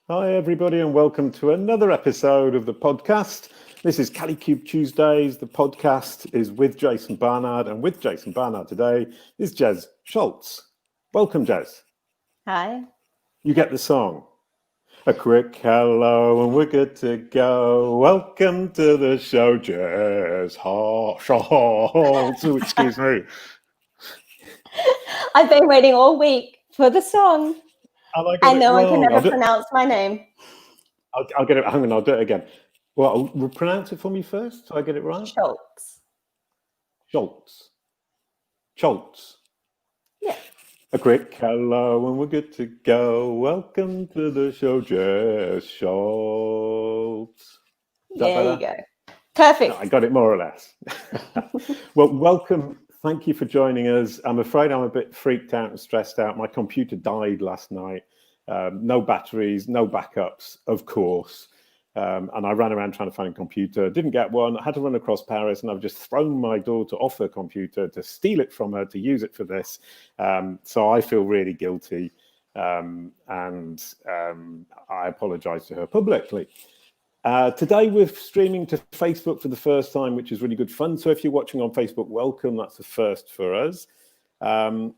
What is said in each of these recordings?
Hi, everybody, and welcome to another episode of the podcast. This is Kalicube Tuesdays. The podcast is with Jason Barnard, and with Jason Barnard today is Jes Scholz. Welcome, Jes. Hi. You get the song. A quick hello, and we're good to go. Welcome to the show, Jes Scholz. Excuse me. I've been waiting all week for the song. And no one can never pronounce my name. I'll get it. Hang on, I'll do it again. Well, pronounce it for me first, so I get it right. Scholz. Scholz. Scholz. Yeah. A quick hello, and we're good to go. Welcome to the show, Jes Scholz. There you go. Perfect. No, I got it more or less. Well, welcome. Thank you for joining us. I'm afraid I'm a bit freaked out and stressed out. My computer died last night. No batteries, no backups, of course. And I ran around trying to find a computer, didn't get one. I had to run across Paris, and I've just thrown my daughter off her computer to steal it from her to use it for this. So I feel really guilty, and I apologize to her publicly. Today we're streaming to Facebook for the first time, which is really good fun. So if you're watching on Facebook, welcome. That's the first for us. And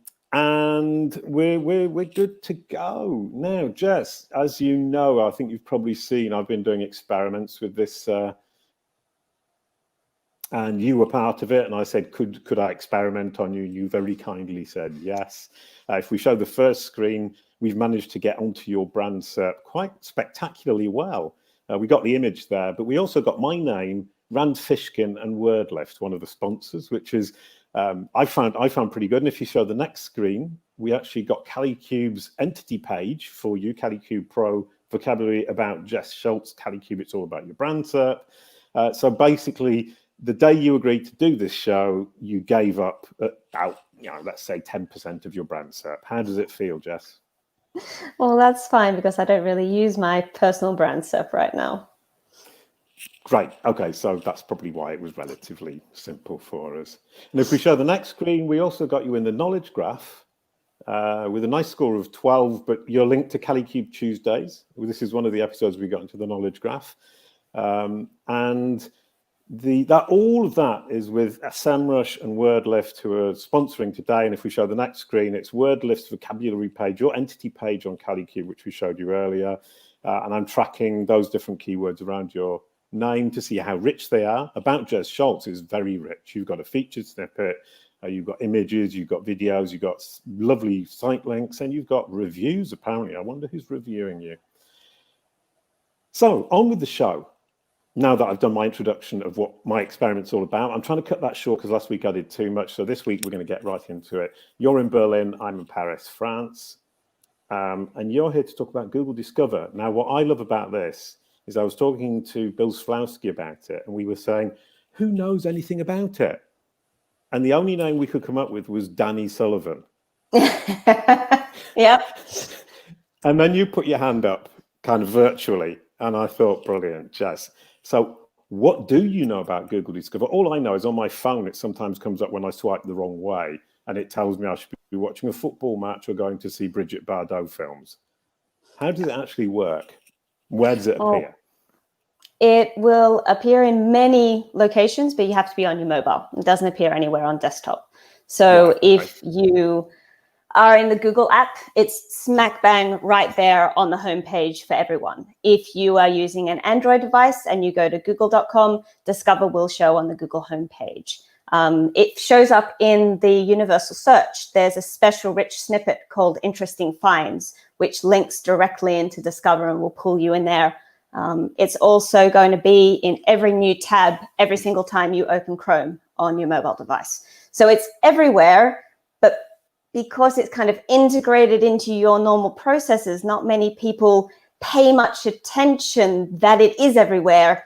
we're good to go. Now, Jes, as you know, I think you've probably seen, I've been doing experiments with this, and you were part of it. And I said, could I experiment on you? You very kindly said yes. If we show the first screen, we've managed to get onto your Brand SERP quite spectacularly well. We got the image there, but we also got my name, Rand Fishkin, and WordLift, one of the sponsors, which is I found pretty good. And if you show the next screen, we actually got Kalikube's entity page for you, Kalicube Pro vocabulary about Jes Scholz. Kalicube, it's all about your Brand SERP. So basically, the day you agreed to do this show, you gave up about, let's say 10% of your Brand SERP. How does it feel, Jes? Well, that's fine because I don't really use my personal Brand SERP right now. Great. Okay, so that's probably why it was relatively simple for us. And if we show the next screen, we also got you in the knowledge graph with a nice score of 12, but you're linked to Kalicube Tuesdays. This is one of the episodes we got into the knowledge graph. And all of that is with Semrush and WordLift, who are sponsoring today. And if we show the next screen, it's WordLift's vocabulary page, your entity page on Kalicube, which we showed you earlier. And I'm tracking those different keywords around your name to see how rich they are. About Jes Scholz is very rich. You've got a featured snippet, you've got images, you've got videos, you've got lovely site links, and you've got reviews, apparently. I wonder who's reviewing you. So on with the show. Now that I've done my introduction of what my experiment's all about, I'm trying to cut that short because last week I did too much. So this week we're going to get right into it. You're in Berlin, I'm in Paris, France. And you're here to talk about Google Discover. Now, what I love about this is I was talking to Bill Slawski about it, and we were saying, who knows anything about it? And the only name we could come up with was Danny Sullivan. Yep. And then you put your hand up kind of virtually, and I thought, brilliant, Jes. So what do you know about Google Discover? All I know is on my phone, it sometimes comes up when I swipe the wrong way, and it tells me I should be watching a football match or going to see Brigitte Bardot films. How does it actually work? Where does it appear? It will appear in many locations, but you have to be on your mobile. It doesn't appear anywhere on desktop. So right, if you are in the Google app, it's smack bang right there on the homepage for everyone. If you are using an Android device and you go to google.com, Discover will show on the Google homepage. It shows up in the universal search. There's a special rich snippet called Interesting Finds, which links directly into Discover and will pull you in there. It's also going to be in every new tab every single time you open Chrome on your mobile device. So it's everywhere, but because it's kind of integrated into your normal processes, not many people pay much attention that it is everywhere.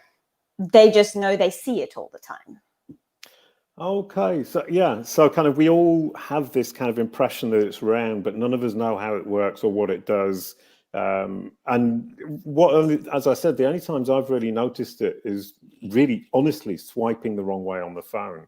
They just know they see it all the time. Okay, so yeah, so kind of we all have this kind of impression that it's around, but none of us know how it works or what it does. And as I said, the only times I've really noticed it is really honestly swiping the wrong way on the phone.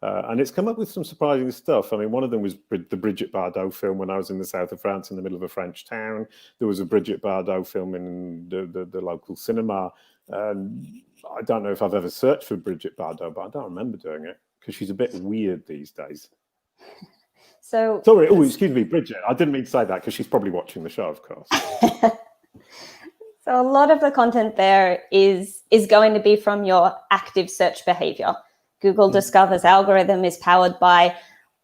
And it's come up with some surprising stuff. I mean, one of them was the Brigitte Bardot film when I was in the south of France in the middle of a French town. There was a Brigitte Bardot film in the local cinema. I don't know if I've ever searched for Brigitte Bardot, but I don't remember doing it because she's a bit weird these days. So sorry, oh, excuse me, Bridget. I didn't mean to say that because she's probably watching the show, of course. So a lot of the content there is going to be from your active search behavior. Google Discover's algorithm is powered by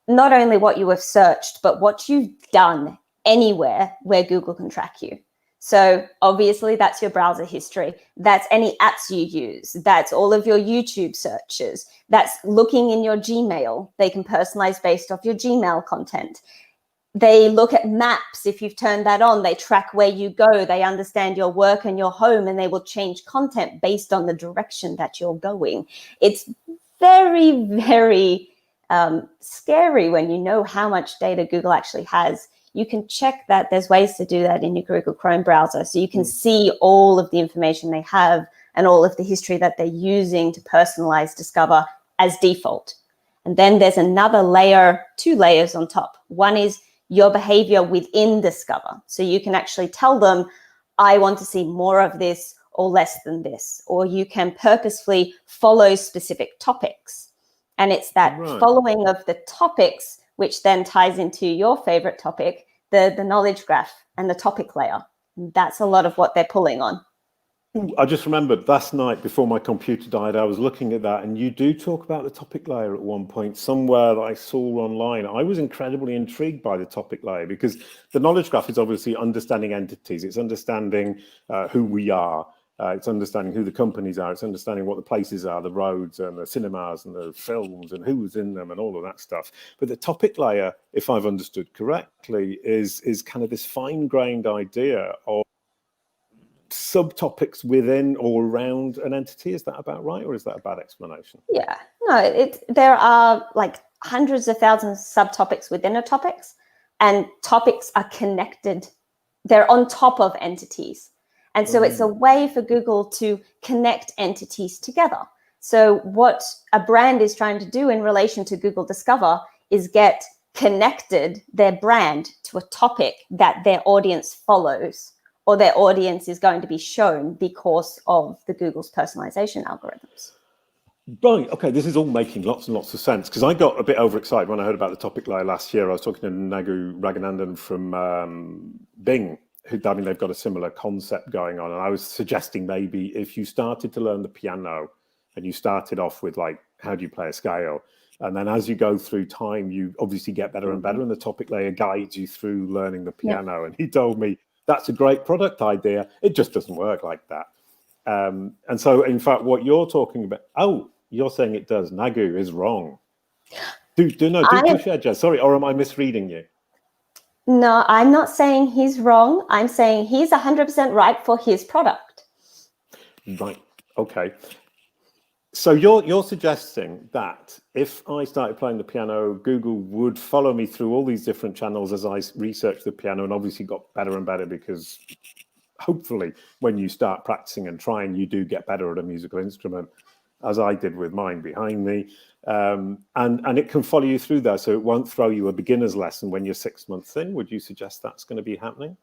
not only what you have searched, but what you've done anywhere where Google can track you. So obviously that's your browser history. That's any apps you use. That's all of your YouTube searches. That's looking in your Gmail. They can personalize based off your Gmail content. They look at maps. If you've turned that on, they track where you go. They understand your work and your home, and they will change content based on the direction that you're going. It's very, very scary when you know how much data Google actually has. You can check that. There's ways to do that in your Google Chrome browser. So you can see all of the information they have and all of the history that they're using to personalize Discover as default. And then there's another layer, 2 layers on top. One is your behavior within Discover. So you can actually tell them, I want to see more of this or less than this. Or you can purposefully follow specific topics. And it's that following of the topics which then ties into your favorite topic, the knowledge graph and the topic layer. And that's a lot of what they're pulling on. I just remembered last night before my computer died, I was looking at that, and you do talk about the topic layer at one point somewhere that I saw online. I was incredibly intrigued by the topic layer because the knowledge graph is obviously understanding entities. It's understanding who we are. It's understanding who the companies are. It's understanding what the places are, the roads and the cinemas and the films and who's in them and all of that stuff. But the topic layer, if I've understood correctly, is kind of this fine-grained idea of subtopics within or around an entity. Is that about right, or is that a bad explanation? Yeah, no, there are like hundreds of thousands of subtopics within a topics, and topics are connected. They're on top of entities. And so it's a way for Google to connect entities together. So what a brand is trying to do in relation to Google Discover is get connected their brand to a topic that their audience follows, or their audience is going to be shown because of the Google's personalization algorithms. Right. Okay. This is all making lots and lots of sense because I got a bit overexcited when I heard about the topic layer last year. I was talking to Nagu Raghunandan from Bing. I mean, they've got a similar concept going on. And I was suggesting maybe if you started to learn the piano and you started off with like, how do you play a scale? And then as you go through time, you obviously get better and better. And the topic layer guides you through learning the piano. Yeah. And he told me, that's a great product idea. It just doesn't work like that. And so, in fact, what you're talking about, you're saying it does. Nagu is wrong. Do share, Jes. Sorry, or am I misreading you? No, I'm not saying he's wrong. I'm saying he's 100% right for his product. Right. Okay. So you're suggesting that if I started playing the piano, Google would follow me through all these different channels as I researched the piano, and obviously got better and better because hopefully when you start practicing and trying, you do get better at a musical instrument, as I did with mine behind me. And it can follow you through there, so it won't throw you a beginner's lesson when you're 6 months in. Would you suggest that's going to be happening?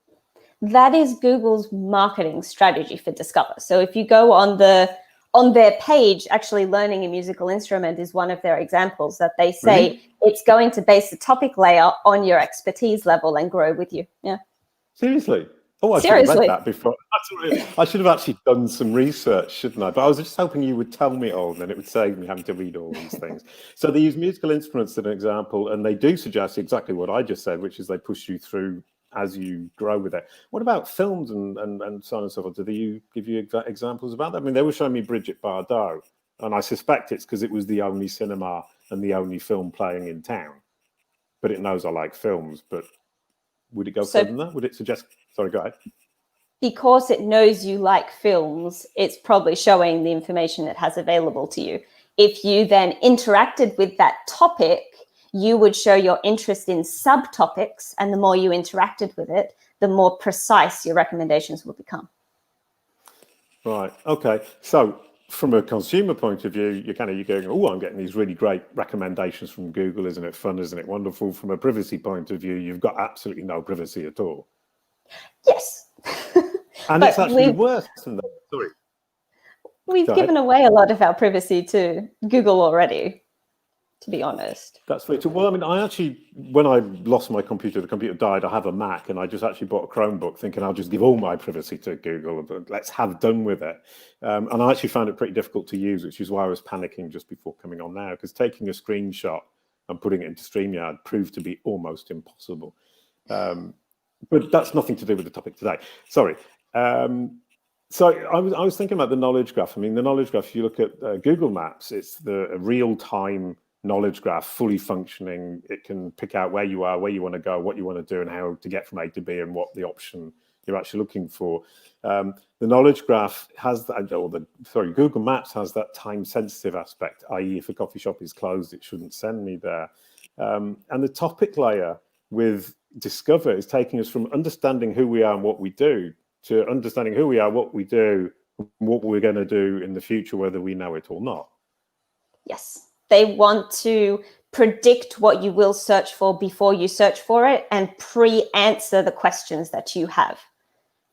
That is Google's marketing strategy for Discover. So if you go on their page, actually learning a musical instrument is one of their examples that they say really? It's going to base the topic layer on your expertise level and grow with you. Yeah. Seriously? Oh, I should have read that before. I should have actually done some research, shouldn't I? But I was just hoping you would tell me all, and then it would save me having to read all these things. So they use musical instruments as an example, and they do suggest exactly what I just said, which is they push you through as you grow with it. What about films and so on and so forth? Do they give you examples about that? I mean, they were showing me Brigitte Bardot, and I suspect it's because it was the only cinema and the only film playing in town. But it knows I like films. But would it go further than that? Would it suggest... Sorry, go ahead. Because it knows you like films, it's probably showing the information it has available to you. If you then interacted with that topic, you would show your interest in subtopics, and the more you interacted with it, the more precise your recommendations will become. Right. Okay. So from a consumer point of view, you're going, oh, I'm getting these really great recommendations from Google. Isn't it fun? Isn't it wonderful? From a privacy point of view, you've got absolutely no privacy at all. Yes. And it's actually worse than that. Sorry. We've given away a lot of our privacy to Google already, to be honest. That's very true. Well, I mean, I actually, when I lost my computer, the computer died, I have a Mac, and I just actually bought a Chromebook thinking I'll just give all my privacy to Google, but let's have done with it. And I actually found it pretty difficult to use, which is why I was panicking just before coming on now, because taking a screenshot and putting it into StreamYard proved to be almost impossible. But that's nothing to do with the topic today. Sorry. So I was thinking about the knowledge graph. I mean, the knowledge graph, if you look at Google Maps, it's the real-time knowledge graph, fully functioning. It can pick out where you are, where you want to go, what you want to do, and how to get from A to B, and what the option you're actually looking for. The knowledge graph has that, Google Maps has that time-sensitive aspect, i.e., if a coffee shop is closed, it shouldn't send me there. And the topic layer with Discover is taking us from understanding who we are and what we do to understanding who we are, what we do, what we're going to do in the future, whether we know it or not. Yes. They want to predict what you will search for before you search for it and pre-answer the questions that you have.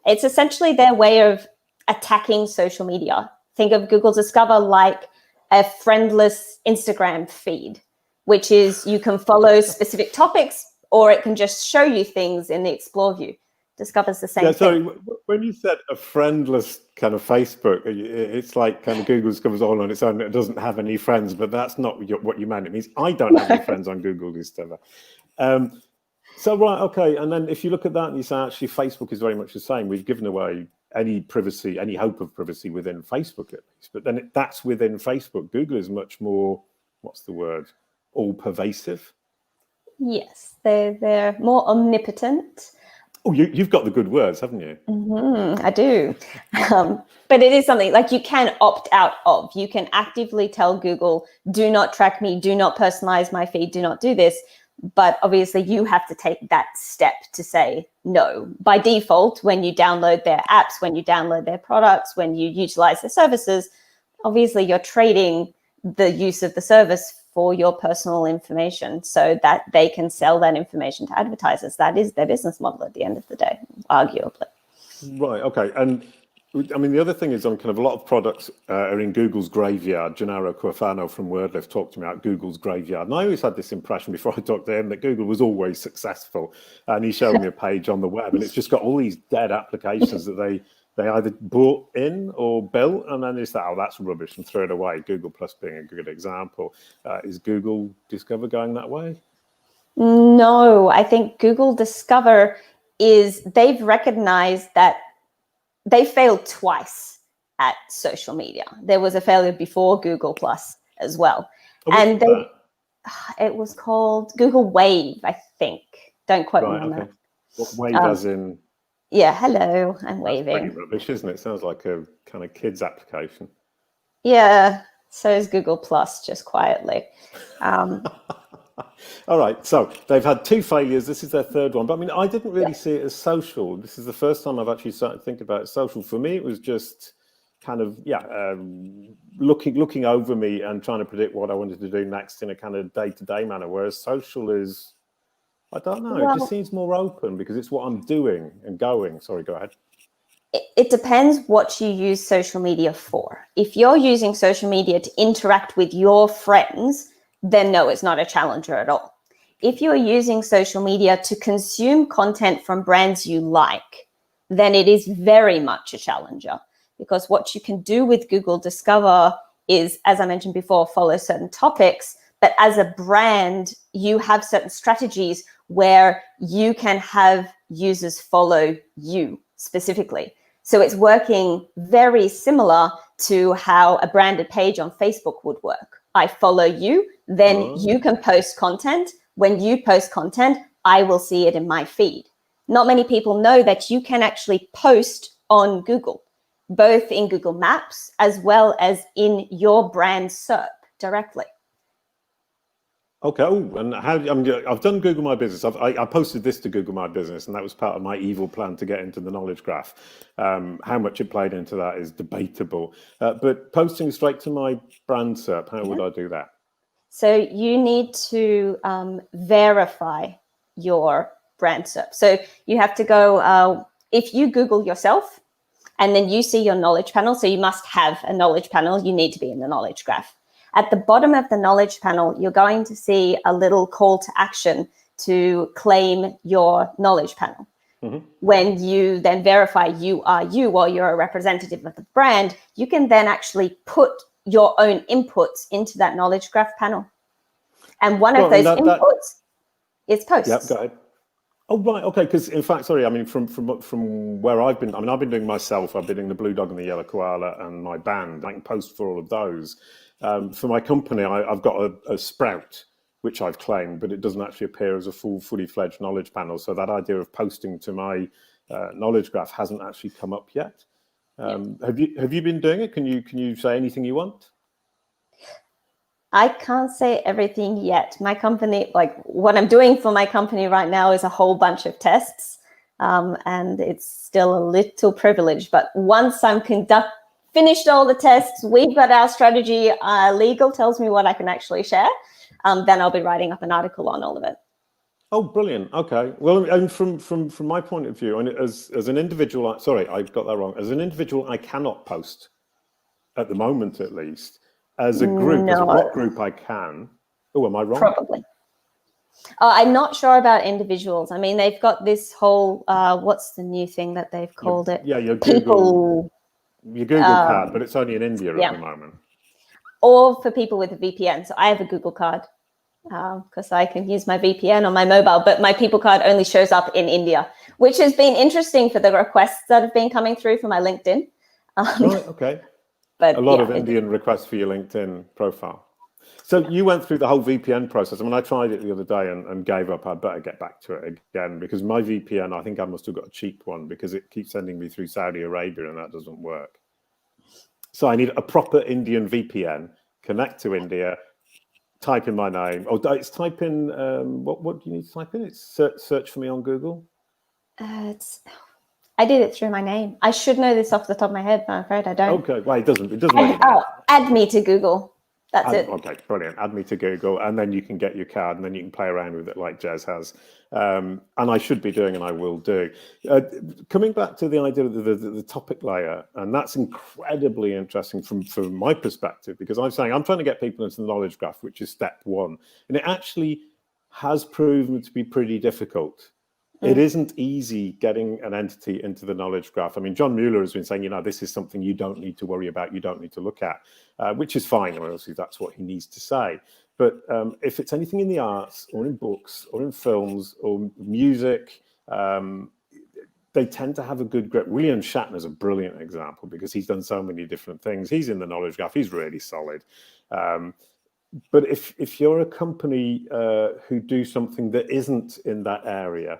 It's essentially their way of attacking social media. Think of Google Discover like a friendless Instagram feed, which is you can follow specific topics, or it can just show you things in the Explore view. Discover's the same thing. Sorry, when you said a friendless kind of Facebook, it's like kind of Google Discover's all on its own. It doesn't have any friends, but that's not what you meant. It means I don't have any friends on Google Discover. So, right, okay. And then if you look at that and you say, actually, Facebook is very much the same. We've given away any privacy, any hope of privacy within Facebook at least. But then that's within Facebook. Google is much more, what's the word, all pervasive. Yes, they're more omnipotent. Oh, you've got the good words, haven't you? Mm-hmm, I do. But it is something like you can opt out of. You can actively tell Google, do not track me, do not personalize my feed, do not do this. But obviously you have to take that step to say no. By default, when you download their apps, when you download their products, when you utilize their services, obviously you're trading the use of the service for your personal information so that they can sell that information to advertisers. That is their business model at the end of the day, arguably. Right, okay. And I mean, the other thing is on kind of a lot of products are in Google's graveyard. Gennaro Cuofano from WordLift talked to me about Google's graveyard. And I always had this impression before I talked to him that Google was always successful. And he showed me a page on the web and it's just got all these dead applications that they either bought in or built, and then they say, oh, that's rubbish, and throw it away. Google Plus being a good example. Is Google Discover going that way? No, I think Google Discover they've recognized that they failed twice at social media. There was a failure before Google Plus as well. And it was called Google Wave, I think. Don't quote me on that. What Wave as in? Yeah, hello, I'm waving. That's pretty rubbish, isn't it? Sounds like a kind of kids application. Yeah, so is Google Plus, just quietly. All right, so they've had 2 failures. This is their 3rd one. But I mean, I didn't really see it as social. This is the first time I've actually started to think about it social. For me, it was just kind of, looking over me and trying to predict what I wanted to do next in a kind of day-to-day manner, whereas social is, I don't know, it just seems more open because it's what I'm doing and going. Sorry, go ahead. It depends what you use social media for. If you're using social media to interact with your friends, then no, it's not a challenger at all. If you're using social media to consume content from brands you like, then it is very much a challenger, because what you can do with Google Discover is, as I mentioned before, follow certain topics. But as a brand, you have certain strategies where you can have users follow you specifically. So it's working very similar to how a branded page on Facebook would work. I follow you, then you can post content. When you post content, I will see it in my feed. Not many people know that you can actually post on Google, both in Google Maps as well as in your brand SERP directly. Okay. Oh, and I've done Google My Business. I posted this to Google My Business, and that was part of my evil plan to get into the knowledge graph. How much it played into that is debatable. But posting straight to my brand SERP, how would I do that? So you need to verify your brand SERP. So you have to go, if you Google yourself and then you see your knowledge panel, so you must have a knowledge panel, you need to be in the knowledge graph. At the bottom of the knowledge panel, you're going to see a little call to action to claim your knowledge panel. Mm-hmm. When you then verify you are you, or you're a representative of the brand, you can then actually put your own inputs into that knowledge graph panel. And one of those inputs is posts. Yep, go ahead. Oh, right. Okay. Because in fact, sorry, I mean, from where I've been, I've been doing myself. I've been doing the Blue Dog and the Yellow Koala and my band. I can post for all of those. For my company, I've got a Sprout, which I've claimed, but it doesn't actually appear as a fully fledged knowledge panel. So that idea of posting to my knowledge graph hasn't actually come up yet. Have you been doing it? Can you say anything you want? I can't say everything yet. My company, like what I'm doing for my company right now, is a whole bunch of tests, and it's still a little privileged. But once I'm finished all the tests, we've got our strategy, legal tells me what I can actually share, then I'll be writing up an article on all of it. Oh, brilliant. Okay. Well, and from my point of view, and as an individual, sorry, I got that wrong. As an individual, I cannot post at the moment, at least. As a group, as a block group, I can. Oh, am I wrong? Probably. I'm not sure about individuals. I mean, they've got this whole, what's the new thing that they've called it? Yeah, your Google card, but it's only in India at the moment. Or for people with a VPN. So I have a Google card because I can use my VPN on my mobile, but my people card only shows up in India, which has been interesting for the requests that have been coming through for my LinkedIn. Right, okay. But a lot of Indian requests for your LinkedIn profile. So you went through the whole VPN process. I mean, I tried it the other day and gave up. I'd better get back to it again because my VPN, I think I must have got a cheap one because it keeps sending me through Saudi Arabia and that doesn't work. So I need a proper Indian VPN, connect to India, type in my name. Oh, it's type in, what do you need to type in? It's search for me on Google. I did it through my name. I should know this off the top of my head, but I'm afraid I don't. Okay, well, it doesn't really add me to Google. That's it. Okay, brilliant. Add me to Google, and then you can get your card, and then you can play around with it like Jes has. And I should be doing, and I will do. Coming back to the idea of the topic layer, and that's incredibly interesting from my perspective, because I'm trying to get people into the knowledge graph, which is step one. And it actually has proven to be pretty difficult. It isn't easy getting an entity into the knowledge graph. I mean, John Mueller has been saying, this is something you don't need to worry about, you don't need to look at, which is fine. I mean, obviously, that's what he needs to say. But if it's anything in the arts or in books or in films or music, they tend to have a good grip. William Shatner's a brilliant example because he's done so many different things. He's in the knowledge graph. He's really solid. But if you're a company who do something that isn't in that area,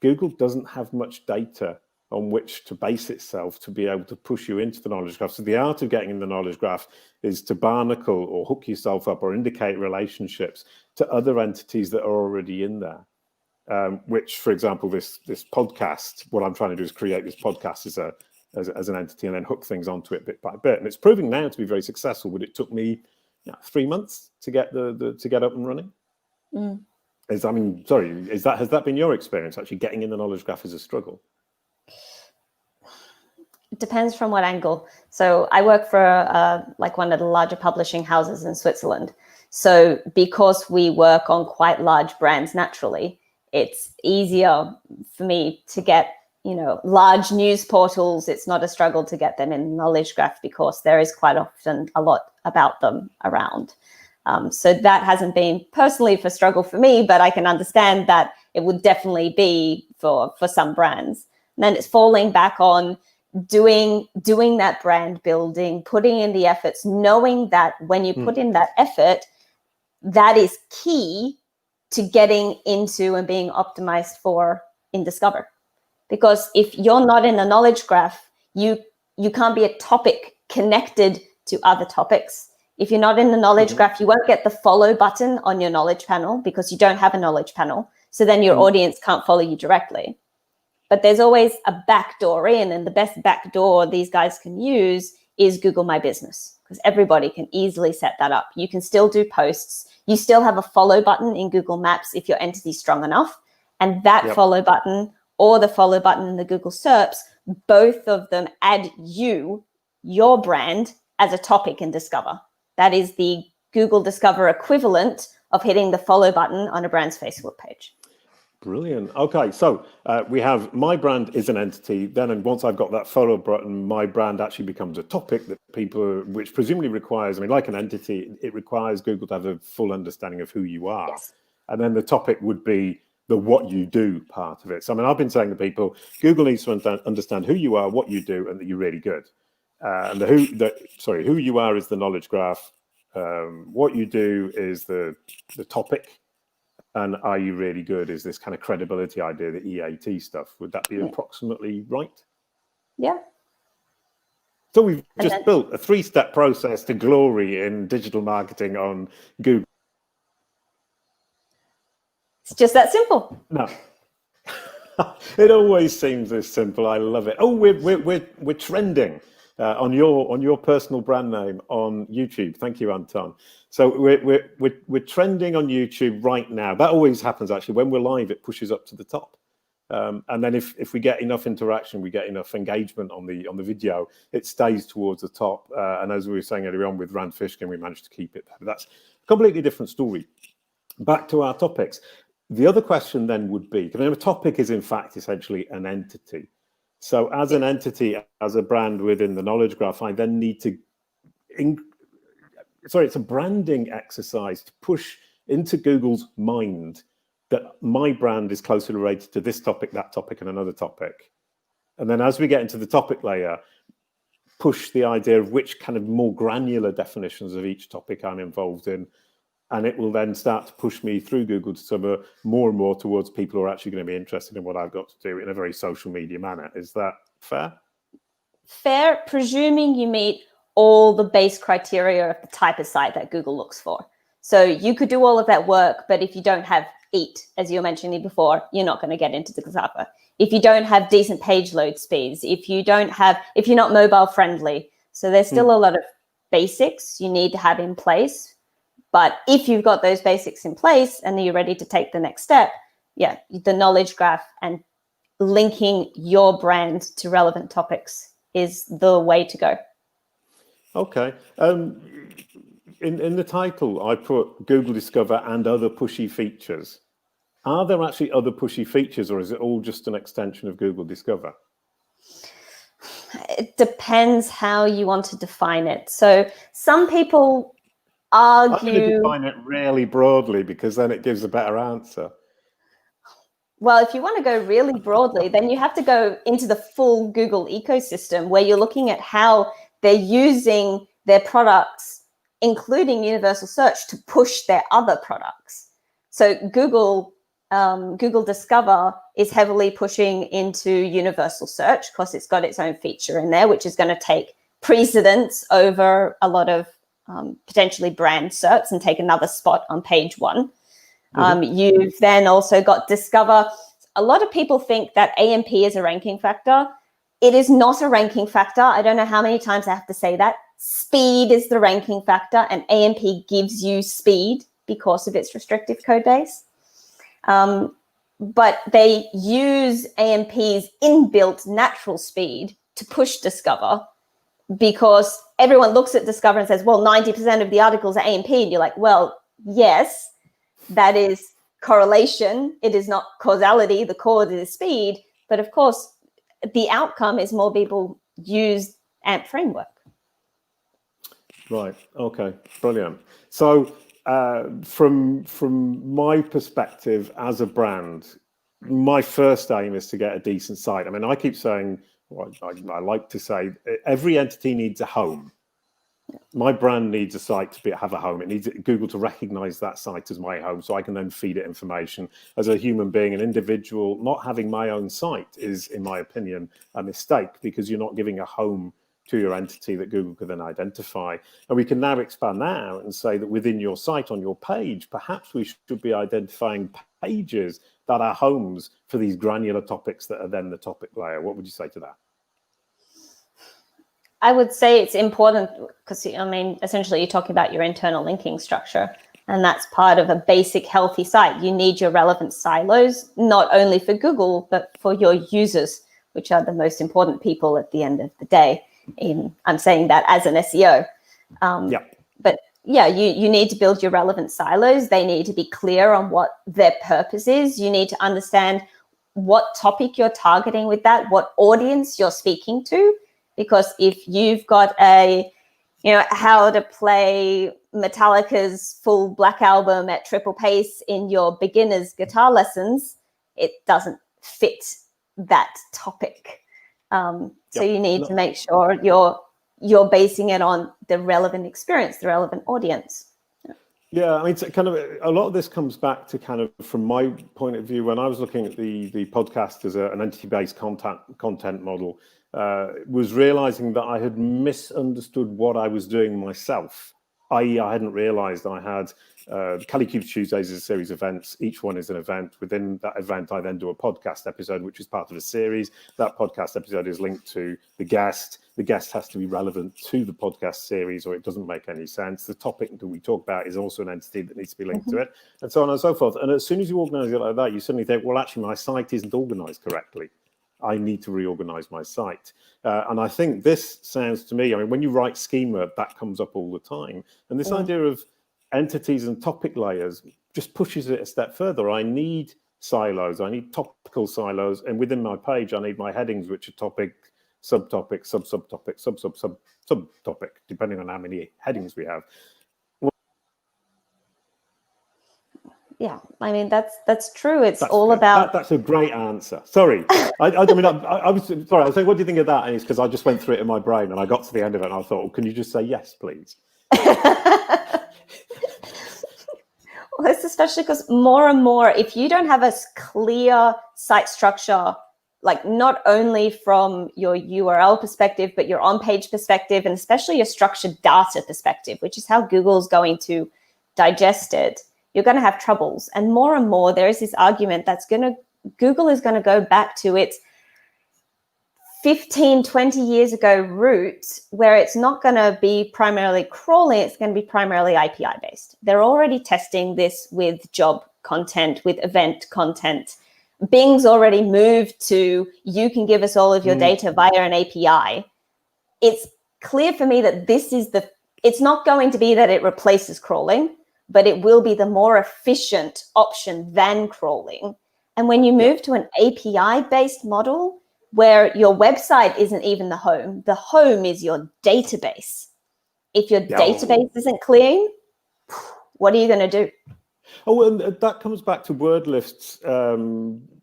Google doesn't have much data on which to base itself to be able to push you into the knowledge graph. So the art of getting in the knowledge graph is to barnacle or hook yourself up or indicate relationships to other entities that are already in there. Which, for example, this podcast, what I'm trying to do is create this podcast as an entity and then hook things onto it bit by bit. And it's proving now to be very successful, but it took me 3 months to get to get up and running. Has that been your experience? Actually, getting in the knowledge graph is a struggle. It depends from what angle. So I work for like one of the larger publishing houses in Switzerland. So because we work on quite large brands naturally, it's easier for me to get, large news portals. It's not a struggle to get them in the knowledge graph because there is quite often a lot about them around. So that hasn't been personally a struggle for me, but I can understand that it would definitely be for some brands. And then it's falling back on doing that brand building, putting in the efforts, knowing that when you put in that effort, that is key to getting into and being optimized for in Discover. Because if you're not in a knowledge graph, you can't be a topic connected to other topics. If you're not in the knowledge graph, you won't get the follow button on your knowledge panel because you don't have a knowledge panel. So then your audience can't follow you directly. But there's always a backdoor in, and the best backdoor these guys can use is Google My Business, because everybody can easily set that up. You can still do posts. You still have a follow button in Google Maps if your entity's strong enough. And that follow button or the follow button in the Google SERPs, both of them add your brand, as a topic in Discover. That is the Google Discover equivalent of hitting the follow button on a brand's Facebook page. Brilliant. Okay, so we have my brand is an entity. Then, and once I've got that follow button, my brand actually becomes a topic that people, which presumably requires, I mean, like an entity, it requires Google to have a full understanding of who you are. Yes. And then the topic would be the what you do part of it. So, I mean, I've been saying to people, Google needs to understand who you are, what you do, and that you're really good. And who you are is the knowledge graph. What you do is the topic. And are you really good is this kind of credibility idea, the EAT stuff. Would that be approximately right? Yeah. So we've just built a 3-step process to glory in digital marketing on Google. It's just that simple. No. It always seems this simple. I love it. Oh, we're trending on your personal brand name on YouTube. Thank you, Anton. So we're trending on YouTube right now. That always happens actually. When we're live, it pushes up to the top. And then if we get enough interaction, we get enough engagement on the video, it stays towards the top. And as we were saying earlier on with Rand Fishkin, we managed to keep it there. But that's a completely different story. Back to our topics. The other question then would be, because a topic is in fact essentially an entity. So as an entity, as a brand within the knowledge graph, I then need to, it's a branding exercise to push into Google's mind that my brand is closely related to this topic, that topic, and another topic. And then as we get into the topic layer, push the idea of which kind of more granular definitions of each topic I'm involved in. And it will then start to push me through Google Discover more and more towards people who are actually going to be interested in what I've got to do in a very social media manner. Is that fair? Fair, presuming you meet all the base criteria of the type of site that Google looks for. So you could do all of that work, but if you don't have EAT, as you were mentioning before, you're not going to get into the Discover. If you don't have decent page load speeds, if you're not mobile friendly, so there's still a lot of basics you need to have in place. But if you've got those basics in place and you're ready to take the next step, the knowledge graph and linking your brand to relevant topics is the way to go. Okay. In the title, I put Google Discover and other pushy features. Are there actually other pushy features, or is it all just an extension of Google Discover? It depends how you want to define it. So some people argue... I'm going to define it really broadly because then it gives a better answer. Well, if you want to go really broadly, then you have to go into the full Google ecosystem where you're looking at how they're using their products, including universal search, to push their other products. So Google Discover is heavily pushing into universal search because it's got its own feature in there, which is going to take precedence over a lot of potentially brand SERPs and take another spot on page 1. You've then also got Discover. A lot of people think that AMP is a ranking factor. It is not a ranking factor. I don't know how many times I have to say that. Speed is the ranking factor, and AMP gives you speed because of its restrictive code base. But they use AMP's inbuilt natural speed to push Discover because everyone looks at Discover and says, well, 90% of the articles are AMP. And you're like, well, yes, that is correlation. It is not causality. The cause is speed. But of course, the outcome is more people use AMP framework. Right. Okay. Brilliant. So from my perspective as a brand, my first aim is to get a decent site. I mean, I keep saying, well, I like to say every entity needs a home. My brand needs a site to have a home. It needs Google to recognize that site as my home so I can then feed it information. As a human being, an individual, not having my own site is, in my opinion, a mistake because you're not giving a home to your entity that Google can then identify. And we can now expand that out and say that within your site, on your page, perhaps we should be identifying pages that are homes for these granular topics that are then the topic layer. What would you say to that? I would say it's important because, I mean, essentially you're talking about your internal linking structure, and that's part of a basic healthy site. You need your relevant silos, not only for Google, but for your users, which are the most important people at the end of the day. I'm saying that as an SEO. But yeah, you need to build your relevant silos. They need to be clear on what their purpose is. You need to understand what topic you're targeting with that, what audience you're speaking to. Because if you've got how to play Metallica's full Black Album at triple pace in your beginner's guitar lessons, it doesn't fit that topic. So you need to make sure you're basing it on the relevant experience, the relevant audience. Yeah, I mean, it's kind of a lot of this comes back to kind of from my point of view when I was looking at the podcast as an entity-based content model. Was realizing that I had misunderstood what I was doing myself, i.e. I hadn't realized I had Kalicube Tuesdays is a series of events. Each one is an event. Within that event, I then do a podcast episode, which is part of a series. That podcast episode is linked to the guest. The guest has to be relevant to the podcast series or it doesn't make any sense. The topic that we talk about is also an entity that needs to be linked to it, and so on and so forth. And as soon as you organize it like that, you suddenly think, well, actually, my site isn't organized correctly. I need to reorganize my site. And I think this sounds to me, I mean, when you write schema, that comes up all the time. And this idea of entities and topic layers just pushes it a step further. I need silos, I need topical silos. And within my page, I need my headings, which are topic, subtopic, subtopic, subtopic, depending on how many headings we have. Yeah, I mean, that's true. That's all about... That's a great answer. Sorry. I mean, I was sorry. I was saying, what do you think of that? And it's because I just went through it in my brain and I got to the end of it and I thought, well, can you just say yes, please? Well, it's especially because more and more, if you don't have a clear site structure, like not only from your URL perspective, but your on-page perspective, and especially your structured data perspective, which is how Google's going to digest it, you're going to have troubles. And more, there is this argument Google is going to go back to its 15, 20 years ago route, where it's not going to be primarily crawling, it's going to be primarily API based. They're already testing this with job content, with event content. Bing's already moved to, you can give us all of your data via an API. It's clear for me that it's not going to be that it replaces crawling, but it will be the more efficient option than crawling. And when you move to an API-based model where your website isn't even the home is your database. If your database isn't clean, what are you going to do? Oh, and that comes back to WordLift's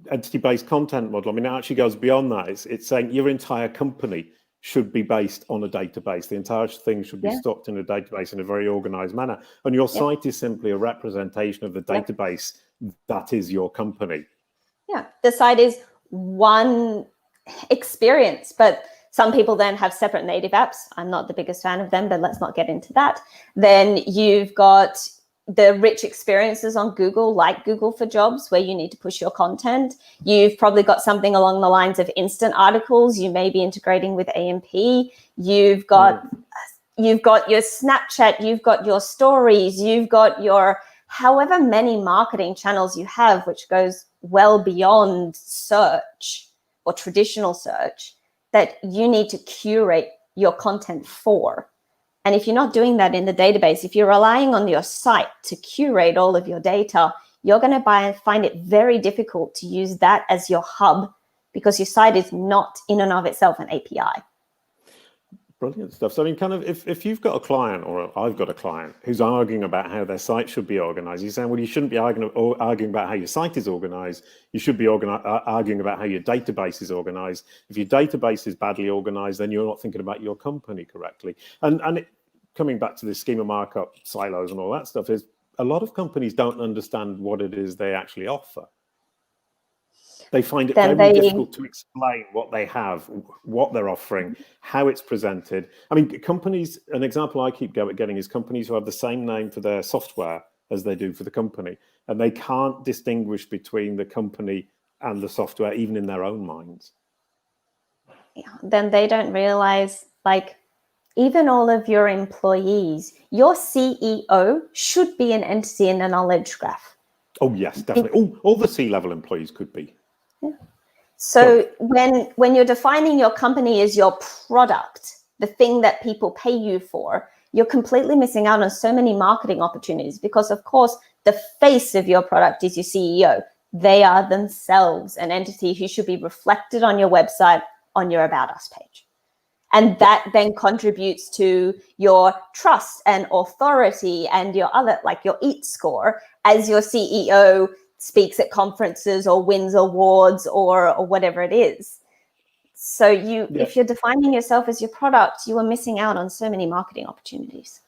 entity-based content model. I mean, it actually goes beyond that. It's saying your entire company should be based on a database. The entire thing should be stocked in a database in a very organized manner. And your site is simply a representation of the database that is your company. Yeah, the site is one experience, but some people then have separate native apps. I'm not the biggest fan of them, but let's not get into that. Then you've got the rich experiences on Google, like Google for Jobs, where you need to push your content. You've probably got something along the lines of instant articles. You may be integrating with AMP. You've got your Snapchat, you've got your stories, you've got your however many marketing channels you have, which goes well beyond search or traditional search, that you need to curate your content for. And if you're not doing that in the database, if you're relying on your site to curate all of your data, you're going to find it very difficult to use that as your hub because your site is not in and of itself an API. Brilliant stuff. So I mean, kind of if you've got a client or I've got a client who's arguing about how their site should be organized, you're saying, well, you shouldn't be arguing about how your site is organized. You should be arguing about how your database is organized. If your database is badly organized, then you're not thinking about your company correctly. And coming back to the schema markup, silos and all that stuff, is a lot of companies don't understand what it is they actually offer. They find it then very difficult to explain what they have, what they're offering, how it's presented. I mean, companies, an example I keep getting is companies who have the same name for their software as they do for the company, and they can't distinguish between the company and the software, even in their own minds. Then they don't realize, like, even all of your employees, your CEO should be an entity in a knowledge graph. Oh, yes, definitely. All the C-level employees could be. Yeah. So when you're defining your company as your product, the thing that people pay you for, you're completely missing out on so many marketing opportunities, because of course the face of your product is your CEO. They are themselves an entity who should be reflected on your website, on your About Us page. And that then contributes to your trust and authority and your other, like your EAT score, as your CEO speaks at conferences or wins awards or whatever it is. So if you're defining yourself as your product, you are missing out on so many marketing opportunities.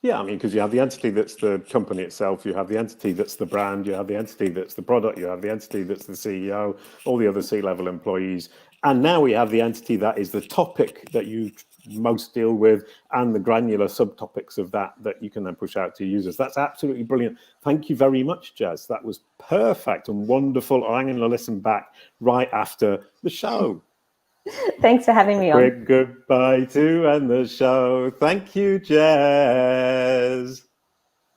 Yeah, I mean, because you have the entity that's the company itself, you have the entity that's the brand, you have the entity that's the product, you have the entity that's the CEO, all the other C-level employees. And now we have the entity that is the topic that you most deal with, and the granular subtopics of that you can then push out to users. That's absolutely brilliant. Thank you very much, Jes. That was perfect and wonderful. I'm going to listen back right after the show. Thanks for having me on. Quick goodbye to end the show. Thank you, Jes.